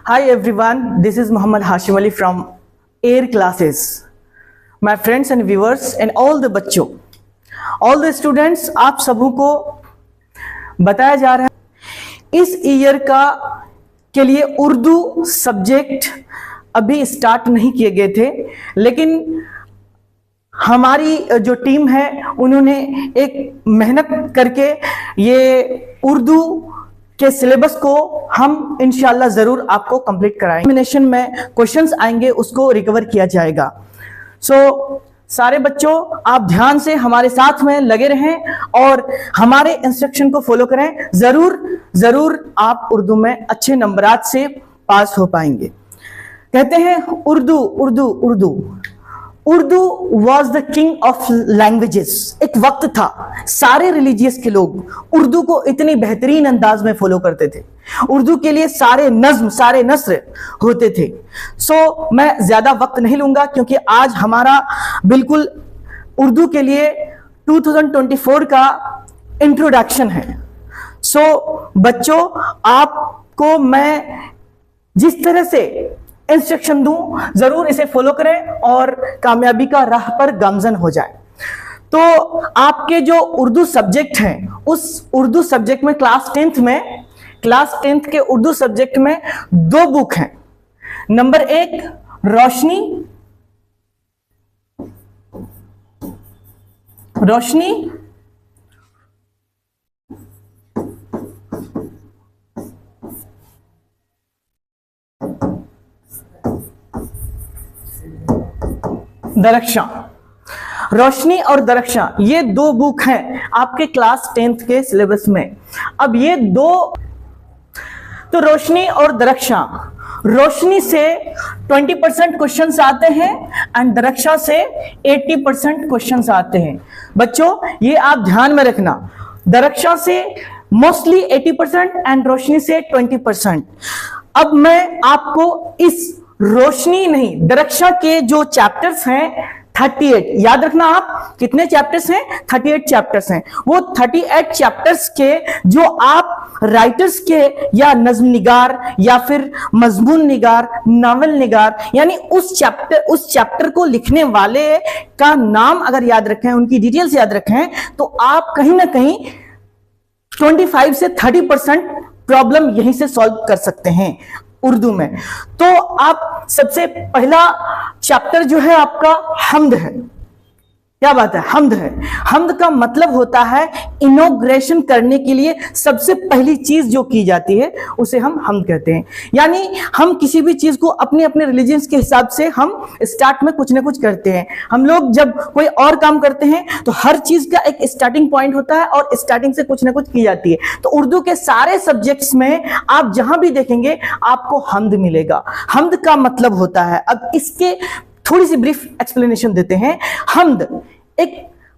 Hi everyone, this is Muhammad Hashim Ali from Air Classes. My friends and viewers and all the बच्चों, all the students, आप सबों को बताया जा रहा है इस ईयर के लिए उर्दू सब्जेक्ट अभी स्टार्ट नहीं किए गए थे, लेकिन हमारी जो टीम है उन्होंने एक मेहनत करके ये उर्दू के सिलेबस को हम इंशाल्लाह जरूर आपको कंप्लीट कराएंगे। एग्जामिनेशन में क्वेश्चंस आएंगे उसको रिकवर किया जाएगा। सारे बच्चों आप ध्यान से हमारे साथ में लगे रहें और हमारे इंस्ट्रक्शन को फॉलो करें, जरूर आप उर्दू में अच्छे नंबरात से पास हो पाएंगे। कहते हैं Urdu Urdu Urdu Urdu was the king of languages. एक वक्त था सारे रिलीजियस के लोग उर्दू को इतनी बेहतरीन अंदाज में फॉलो करते थे, उर्दू के लिए सारे नज्म सारे नस्र होते थे। मैं ज्यादा वक्त नहीं लूंगा क्योंकि आज हमारा बिल्कुल उर्दू के लिए 2024 का इंट्रोडक्शन है। बच्चों आपको मैं जिस तरह से इंस्ट्रक्शन दूं जरूर इसे फॉलो करें और कामयाबी का राह पर गामजन हो जाए। तो आपके जो उर्दू सब्जेक्ट हैं उस उर्दू सब्जेक्ट में क्लास 10th के उर्दू सब्जेक्ट में 2 बुक हैं। नंबर 1 रोशनी दरख्शां, रोशनी और दरख्शां, ये 2 बुक हैं आपके क्लास 10th के सिलेबस में। अब ये 2 तो रोशनी और दरख्शां, रोशनी से 20% क्वेश्चंस आते हैं एंड दरख्शां से 80% क्वेश्चंस आते हैं। बच्चों ये आप ध्यान में रखना, दरख्शां से मोस्टली 80% एंड रोशनी से 20%। अब मैं आपको इस रोशनी नहीं दरख्शां के जो चैप्टर्स हैं 38, याद रखना आप कितने चैप्टर्स हैं, 38 चैप्टर्स हैं। वो 38 चैप्टर्स के जो आप राइटर्स के या नज्म निगार या फिर मजमून निगार, नावल निगार, यानी उस चैप्टर को लिखने वाले का नाम अगर याद रखें, उनकी डिटेल्स याद रखें, तो आप कहीं ना कहीं 25 से 30% प्रॉब्लम यहीं से सॉल्व कर सकते हैं उर्दू में। तो आप सबसे पहला चैप्टर जो है आपका हम्द है। क्या बात है, हम्द है। हम्द का मतलब होता है इनॉग्रेशन करने के लिए सबसे पहली चीज जो की जाती है उसे हम हम्द कहते हैं। यानी हम किसी भी चीज को अपने अपने रिलीजन्स के हिसाब से हम स्टार्ट में कुछ ना कुछ करते हैं। हम लोग जब कोई और काम करते हैं तो हर चीज का एक स्टार्टिंग पॉइंट होता है और स्टार्टिंग से कुछ ना कुछ की जाती है। तो उर्दू के सारे सब्जेक्ट्स में आप जहां भी देखेंगे आपको हम्द मिलेगा। हम्द का मतलब होता है, अब इसके थोड़ी सी ब्रीफ एक्सप्लेनेशन देते हैं।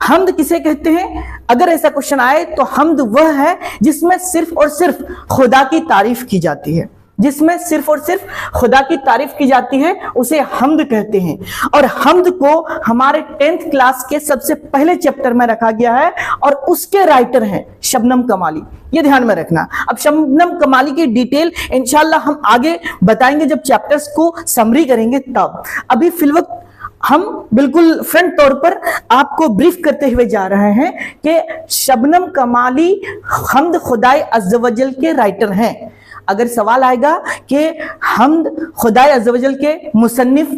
हम्द किसे कहते हैं? अगर ऐसा क्वेश्चन आए तो हम्द वह है जिसमें सिर्फ और सिर्फ खुदा की तारीफ की जाती है, जिसमें सिर्फ और सिर्फ खुदा की तारीफ की जाती है उसे हम्द कहते हैं। और हम्द को हमारे 10th क्लास के सबसे पहले चैप्टर में रखा गया है और उसके राइटर हैं शबनम कमाली। ये ध्यान में रखना। अब शबनम कमाली की डिटेल इंशाल्लाह हम आगे बताएंगे जब चैप्टर्स को समरी करेंगे तब। अभी फिलवक्त हम बिल्कुल फ्रंट तौर पर आपको ब्रीफ करते हुए जा रहे हैं कि शबनम कमाली हम्द खुदाई अज़्ज़ व जल के राइटर हैं। अगर सवाल आएगा कि हम्द खुदाई अज़्ज़ व जल के मुसन्निफ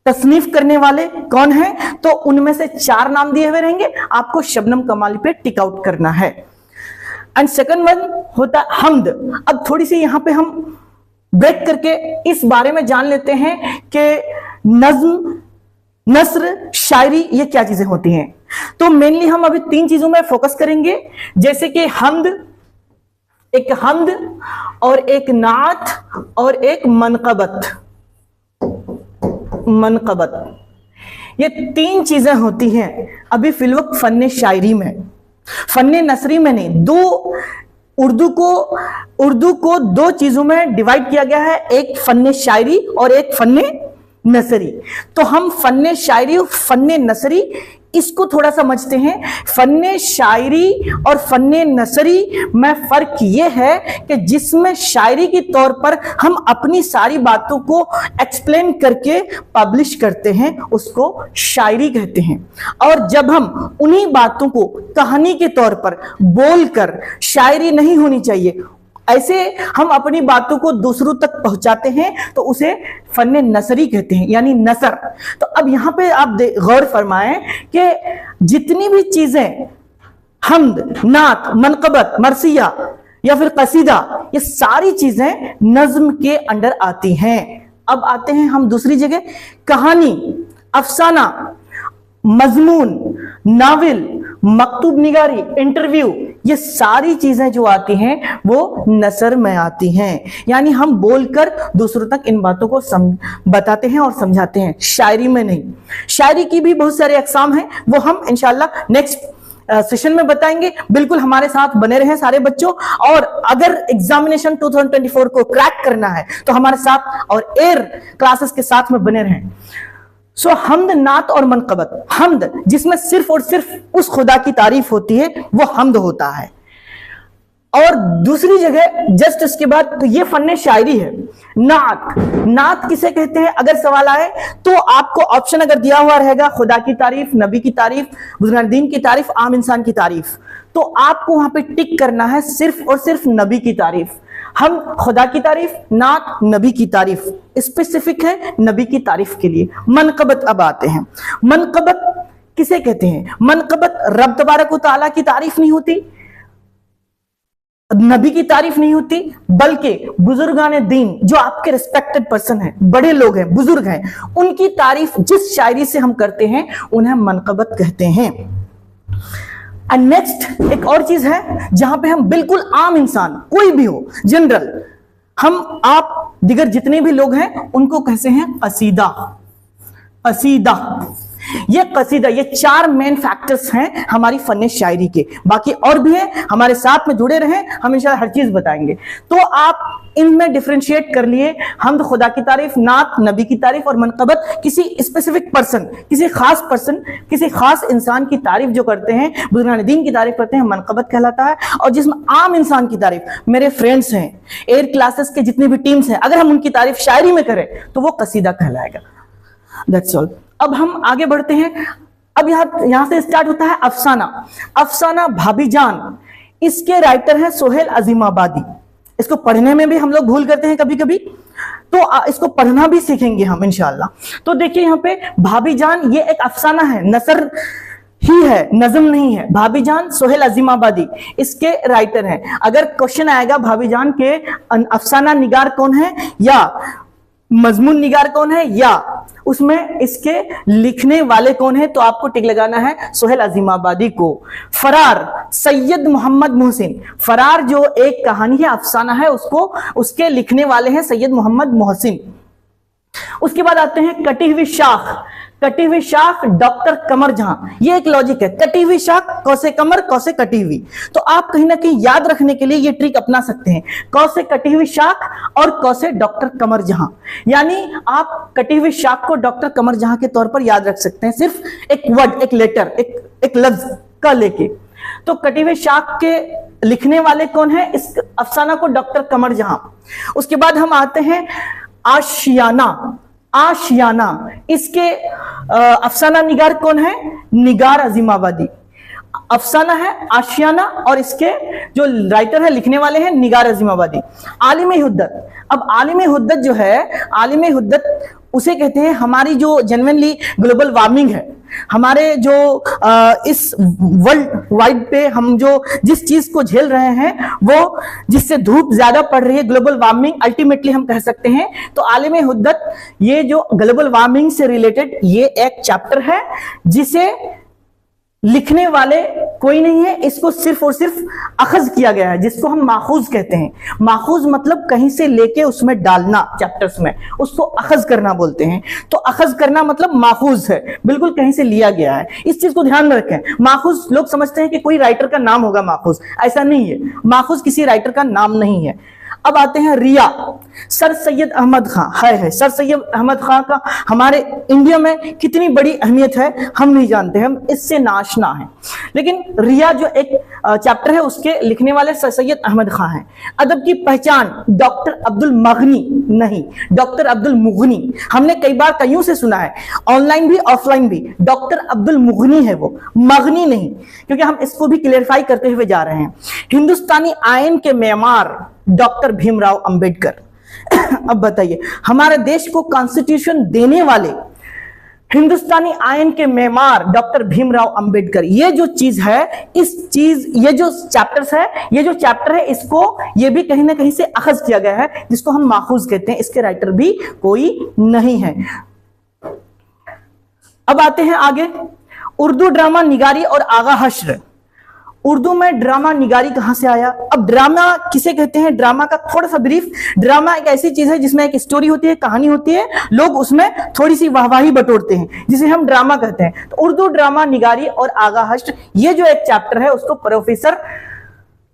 तसनीफ करने वाले कौन हैं, तो उनमें से 4 नाम दिए हुए रहेंगे, आपको शबनम कमाली पे टिक आउट करना है। एंड सेकंड वन होता हम्द। अब थोड़ी सी यहां पे हम ब्रेक करके इस बारे में जान लेते हैं कि नज्म, नस्र, शायरी ये क्या चीजें होती हैं। तो मेनली हम अभी 3 चीजों में फोकस करेंगे, जैसे कि हम्द, एक हम्द और एक नात और एक मनकबत। ये 3 चीजें होती हैं अभी फिलवक्त फन्ने शायरी में, फन्ने नसरी में नहीं। उर्दू को 2 चीजों में डिवाइड किया गया है, एक फन्ने शायरी और एक फन्ने नसरी। तो हम फन्ने शायरी और फन्ने नसरी इसको थोड़ा समझते हैं। फन्ने शायरी और फन्ने नसरी में फर्क ये है कि जिसमें शायरी के तौर पर हम अपनी सारी बातों को एक्सप्लेन करके पब्लिश करते हैं उसको शायरी कहते हैं, और जब हम उन्हीं बातों को कहानी के तौर पर बोलकर, शायरी नहीं होनी चाहिए, ऐसे हम अपनी बातों को दूसरों तक पहुंचाते हैं तो उसे फन्ने नसरी कहते हैं, यानी नसर। तो अब यहां पे आप गौर फरमाएं कि जितनी भी चीजें हम्द, नात, मनकबत, मरसिया या फिर कसीदा, ये सारी चीजें नज्म के अंडर आती हैं। अब आते हैं हम दूसरी जगह, कहानी, अफसाना, मजमून, नावल, मकतूब निगारी, इंटरव्यू, ये सारी चीजें जो आती हैं वो नसर में आती हैं, यानी हम बोलकर दूसरों तक इन बातों को बताते हैं और समझाते हैं, शायरी में नहीं। शायरी की भी बहुत सारे अक़साम हैं, वो हम इंशाल्लाह नेक्स्ट सेशन में बताएंगे। बिल्कुल हमारे साथ बने रहें सारे बच्चों, और अगर एग्जामिनेशन 2024 को क्रैक करना है तो हमारे साथ और एयर क्लासेस के साथ में बने रहें। सो हम्द, नात और मनकबत, हम्द जिसमें सिर्फ और सिर्फ उस खुदा की तारीफ होती है वो हम्द होता है, और दूसरी जगह जस्ट इसके बाद तो ये फन्ने शायरी है। नात, नात किसे कहते हैं अगर सवाल आए तो आपको ऑप्शन अगर दिया हुआ रहेगा, खुदा की तारीफ, नबी की तारीफ, बुजुर्गान की तारीफ, आम इंसान की तारीफ, तो आपको वहां पे टिक करना है सिर्फ और सिर्फ नबी की तारीफ। हम खुदा की तारीफ, नात नबी की तारीफ, स्पेसिफिक है नबी की तारीफ के लिए। मनकबत अब आते हैं, मनकबत किसे कहते हैं? मनकबत रब तबारक व तआला की तारीफ नहीं होती, नबी की तारीफ नहीं होती, बल्कि बुजुर्गान दीन जो आपके रिस्पेक्टेड पर्सन हैं, बड़े लोग हैं, बुजुर्ग हैं, उनकी तारीफ जिस शायरी से हम करते हैं उन्हें मनकबत कहते हैं। एंड नेक्स्ट एक और चीज है जहां पे हम बिल्कुल आम इंसान, कोई भी हो, जनरल, हम आप दिगर जितने भी लोग हैं उनको कहते हैं कसीदा। कसीदा, ये कसीदा, ये चार मेन फैक्टर्स हैं हमारी फन्ने शायरी के, बाकी और भी हैं, हमारे साथ में जुड़े रहें, हम इंशाल्लाह हर चीज बताएंगे। तो आप इनमें डिफरेंशिएट कर लिए, हम तो खुदा की तारीफ, नात नबी की तारीफ, और मनकबत किसी स्पेसिफिक पर्सन, किसी खास पर्सन, किसी खास इंसान की तारीफ जो करते हैं, बुजुर्गान दीन की तारीफ करते हैं, मनकबत कहलाता है। और जिसमें आम इंसान की तारीफ, मेरे फ्रेंड्स हैं, एयर क्लासेस के जितने भी टीम्स हैं, अगर हम उनकी तारीफ शायरी में करें तो वो कसीदा कहलाएगा। That's all. अब हम आगे बढ़ते हैं। अब यहां से स्टार्ट होता है अफसाना। अफसाना भाभी जान, इसके राइटर हैं सोहेल अजीमाबादी। इसको पढ़ने में भी हम लोग भूल करते हैं कभी कभी, तो इसको पढ़ना भी सीखेंगे हम इंशाल्लाह। तो देखिए यहाँ पे भाभी जान, ये एक अफसाना है, नसर ही है, नज़म नहीं है। भाभी जान सोहेल अजीमाबादी इसके राइटर हैं। अगर क्वेश्चन आएगा भाभी जान के अफसाना निगार कौन है या मजमून निगार कौन है या उसमें इसके लिखने वाले कौन है, तो आपको टिक लगाना है सोहेल अजीमाबादी को। फरार सैयद मोहम्मद मोहसिन, फरार जो एक कहानी है, अफसाना है, उसको उसके लिखने वाले हैं सैयद मोहम्मद मोहसिन। उसके बाद आते हैं कटी हुई शाख। कटी हुई शाख डॉक्टर कमर जहां, ये एक लॉजिक है, कटी हुई शाख कौसे कमर कौसे कटी हुई, तो आप कहीं ना कहीं याद रखने के लिए ये ट्रिक अपना सकते हैं, कौसे कटी हुई शाख और कौसे डॉक्टर कमर जहां, यानी आप कटी हुई शाख को डॉक्टर कमर जहां के तौर पर याद रख सकते हैं, सिर्फ एक वर्ड, एक लेटर, एक लफ्ज का लेके। तो कटी हुई शाख के लिखने वाले कौन है इस अफसाना को? डॉक्टर कमर जहां। उसके बाद हम आते हैं आशियाना। आशियाना, इसके अफसाना निगार कौन है? निगार अजीमाबादी। अफसाना है आशियाना और इसके जो राइटर है, लिखने वाले हैं, निगार अजीमाबादी। आलिम हुद्दत, अब आलिम हुद्दत जो है, आलिम हुद्दत उसे कहते हैं हमारी जो जेन्युइनली ग्लोबल वार्मिंग है, हमारे जो इस वर्ल्ड वाइड पे हम जो जिस चीज को झेल रहे हैं, वो जिससे धूप ज्यादा पड़ रही है, ग्लोबल वार्मिंग अल्टीमेटली हम कह सकते हैं। तो आलिम हुद्दत ये जो ग्लोबल वार्मिंग से रिलेटेड ये एक चैप्टर है जिसे लिखने वाले कोई नहीं है, इसको सिर्फ और सिर्फ अखज किया गया है, जिसको हम माखूज कहते हैं। माखूज मतलब कहीं से लेके उसमें डालना, चैप्टर्स में, उसको अखज करना बोलते हैं। तो अखज करना मतलब माखूज है, बिल्कुल कहीं से लिया गया है, इस चीज को ध्यान में रखें। माखूज लोग समझते हैं कि कोई राइटर का नाम होगा माखूज, ऐसा नहीं है, माखूज किसी राइटर का नाम नहीं है। अब आते हैं रिया, सर सैयद अहमद खां। है सर सैयद अहमद खां का हमारे इंडिया में कितनी बड़ी अहमियत है हम नहीं जानते, हम इससे नाशना है। लेकिन रिया जो एक चैप्टर है उसके लिखने वाले सर सैयद अहमद खां हैं। अदब की पहचान डॉक्टर अब्दुल मगनी, नहीं डॉक्टर अब्दुल मुगनी। हमने कई बार कईयों से सुना है, ऑनलाइन भी ऑफलाइन भी, डॉक्टर अब्दुल मुगनी है वो, मगनी नहीं, क्योंकि हम इसको भी क्लियरफाई करते हुए जा रहे हैं। हिंदुस्तानी आयन के मेमार डॉक्टर भीमराव अंबेडकर। अब बताइए, हमारे देश को कॉन्स्टिट्यूशन देने वाले हिंदुस्तानी आयन के मेमार डॉक्टर भीमराव अंबेडकर। ये जो चीज है, ये जो चैप्टर्स है, ये जो चैप्टर है, इसको ये भी कहीं ना कहीं से अखज किया गया है, जिसको हम माखूज कहते हैं। इसके राइटर भी कोई नहीं है। अब आते हैं आगे, उर्दू ड्रामा निगारी और आगा हश्र। उर्दू में ड्रामा निगारी कहां से आया? अब ड्रामा किसे कहते हैं? ड्रामा का थोड़ा सा ब्रीफ, ड्रामा एक ऐसी चीज है जिसमें एक स्टोरी होती है, कहानी होती है, लोग उसमें थोड़ी सी वाहवाही बटोरते हैं, जिसे हम ड्रामा कहते हैं। तो उर्दू ड्रामा निगारी और आगा हश्र, ये जो एक चैप्टर है उसको प्रोफेसर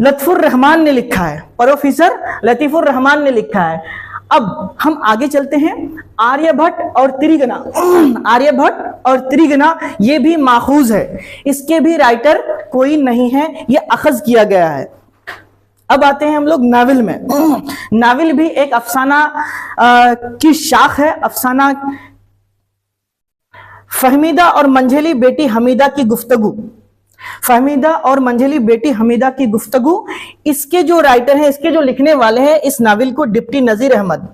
लतीफुर रहमान ने लिखा है, प्रोफेसर लतीफुर रहमान ने लिखा है। अब हम आगे चलते हैं, आर्यभट्ट और त्रिगना। आर्यभट्ट और त्रिगना ये भी माखूज है, इसके भी राइटर कोई नहीं है, ये अखज किया गया है। अब आते हैं हम लोग नावल में। नावल भी एक अफसाना की शाख है। अफसाना फहमीदा और मंझली बेटी हमीदा की गुफ्तगू, फहमीदा और मंझली बेटी हमीदा की गुफ्तगू, इसके जो राइटर हैं, इसके जो लिखने वाले हैं इस नावल को, डिप्टी नजीर अहमद,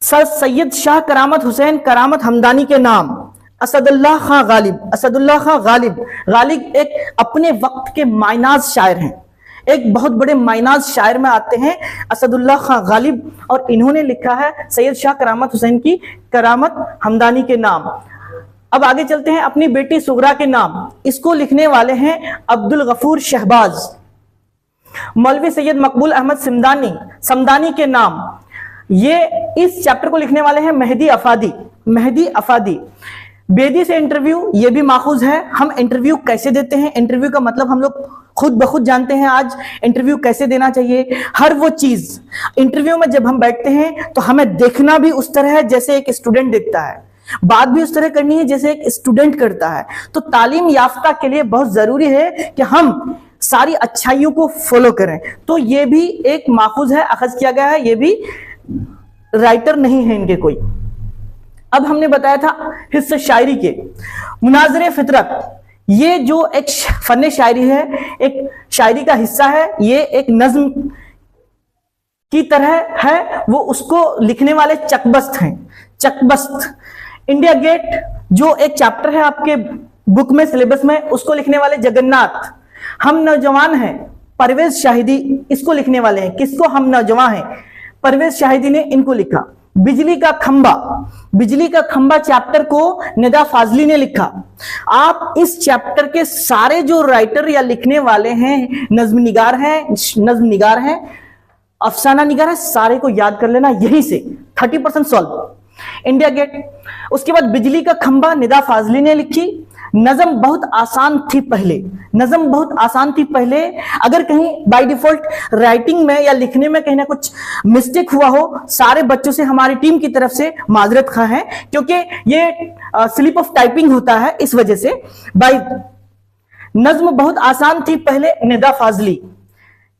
सर सैयद शाह करामत हुसैन करामत हमदानी के नाम, असदुल्लाह खां गालिब। असदुल्लाह खां गालिब, गालिब एक अपने वक्त के मायनाज शायर हैं, एक बहुत बड़े मायनाज शायर में आते हैं असदुल्लाह खां गालिब, और इन्होंने लिखा है सैयद शाह करामत हुसैन की करामत हमदानी के नाम। अब आगे चलते हैं, अपनी बेटी सुगरा के नाम, इसको लिखने वाले हैं अब्दुल गफूर शहबाज। मौलवी सैयद मकबूल अहमद समदानी के नाम, ये इस चैप्टर को लिखने वाले हैं मेहदी अफादी। मेहदी अफादी। बेदी से इंटरव्यू, ये भी माखूज है। हम इंटरव्यू कैसे देते हैं, इंटरव्यू का मतलब हम लोग खुद ब खुद जानते हैं आज, इंटरव्यू कैसे देना चाहिए। हर वो चीज इंटरव्यू में जब हम बैठते हैं तो हमें देखना भी उस तरह है जैसे एक स्टूडेंट देखता है, बात भी उस तरह करनी है जैसे एक स्टूडेंट करता है। तो तालीम याफ्ता के लिए बहुत जरूरी है कि हम सारी अच्छाइयों को फॉलो करें। तो ये भी एक माखूज है, अखज किया गया है, ये भी राइटर नहीं है इनके कोई। अब हमने बताया था हिस्से शायरी के, मुनाज़रे फितरत, ये जो एक फन शायरी है, एक शायरी का हिस्सा है, ये एक नज्म की तरह है, वो उसको लिखने वाले चकबस्त हैं। चकबस्त। इंडिया गेट जो एक चैप्टर है आपके बुक में, सिलेबस में, उसको लिखने वाले जगन्नाथ। हम नौजवान हैं, परवेज शाहिदी इसको लिखने वाले हैं। किसको? हम नौजवान हैं, परवेज शाहिदी ने इनको लिखा। बिजली का खंबा, बिजली का खंबा चैप्टर को निदा फाजली ने लिखा। आप इस चैप्टर के सारे जो राइटर या लिखने वाले हैं, नज्म निगार हैं, अफसाना निगार है, सारे को याद कर लेना यहीं से, 30% सॉल्व। इंडिया गेट, उसके बाद बिजली का खंबा निदा फाजली ने लिखी। नज़म बहुत आसान थी पहले, नज़म बहुत आसान थी पहले। अगर कहीं बाय डिफॉल्ट राइटिंग में या लिखने में कहीं ना कुछ मिस्टेक हुआ हो, सारे बच्चों से हमारी टीम की तरफ से माजरत खा है, क्योंकि ये स्लिप ऑफ टाइपिंग होता है, इस वजह से। बाय नज़म बहुत आसान थी पहले, निदा फाजली,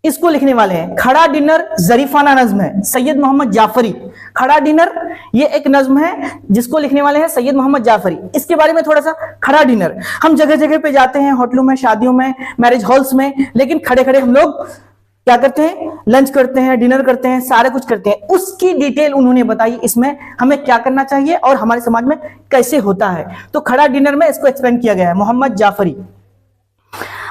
इसको लिखने वाले हैं। खड़ा डिनर जरीफाना नज्म है, सैयद मोहम्मद जाफरी। खड़ा डिनर ये एक नज्म है जिसको लिखने वाले हैं सैयद मोहम्मद जाफरी। इसके बारे में थोड़ा सा, खड़ा डिनर, हम जगह जगह पे जाते हैं, होटलों में, शादियों में, मैरिज हॉल्स में, लेकिन खड़े खड़े हम लोग क्या करते हैं? लंच करते हैं, डिनर करते हैं, सारे कुछ करते हैं। उसकी डिटेल उन्होंने बताई, इसमें हमें क्या करना चाहिए और हमारे समाज में कैसे होता है। तो खड़ा डिनर में इसको एक्सप्लेन किया गया है, मोहम्मद जाफरी।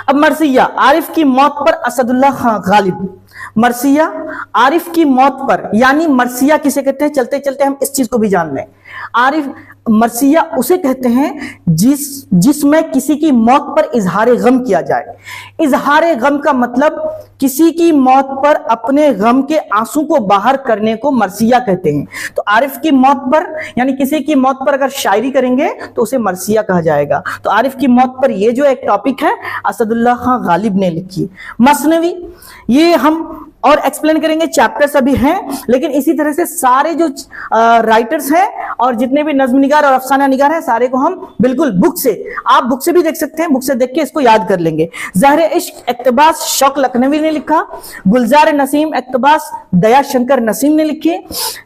अब मरसिया, आरिफ की मौत पर असदुल्लाह खां गालिब। मरसिया, आरिफ की मौत पर, यानी मरसिया किसे कहते हैं? चलते चलते हम इस चीज को भी जान लें। आरिफ, मरसिया उसे कहते हैं जिसमें किसी की मौत पर इजहार गम किया जाए। इजहार गम का मतलब किसी की मौत पर अपने गम के आंसू को बाहर करने को मरसिया कहते हैं। तो आरिफ की मौत पर, यानी किसी की मौत पर अगर शायरी करेंगे तो उसे मरसिया कहा जाएगा। तो आरिफ की मौत पर ये जो एक टॉपिक है, असदुल्लाह खां गालिब ने लिखी। मसनवी, ये हम और एक्सप्लेन करेंगे। चैप्टर्स अभी हैं, लेकिन इसी तरह से सारे जो राइटर्स हैं और जितने भी नज्म निगार और अफसाना निगार हैं, सारे को हम बिल्कुल बुक से, आप बुक से भी देख सकते हैं, बुक से देख के इसको याद कर लेंगे। ज़हर इश्क इक्तबास शौक लखनवी ने लिखा, गुलजार नसीम इक्तबास दया शंकर नसीम ने लिखी,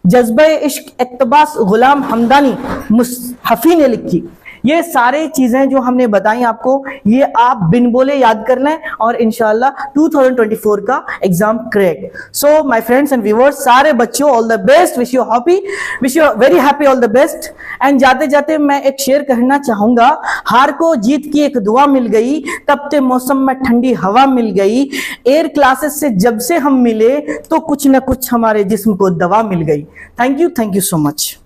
जज्बा इश्क इक्तबास गुलाम हमदानी मुसहफी ने लिखी। ये सारे चीजें जो हमने बताई आपको, ये आप बिन बोले याद कर लें और इंशाल्लाह 2024 का exam crack. So my friends and viewers, सारे बच्चों all the best, wish you very happy, all the best. And जाते जाते मैं एक शेर कहना चाहूंगा, हार को जीत की एक दुआ मिल गई, तपते मौसम में ठंडी हवा मिल गई, एयर क्लासेस से जब से हम मिले तो कुछ न कुछ हमारे जिस्म को दवा मिल गई। Thank you so much.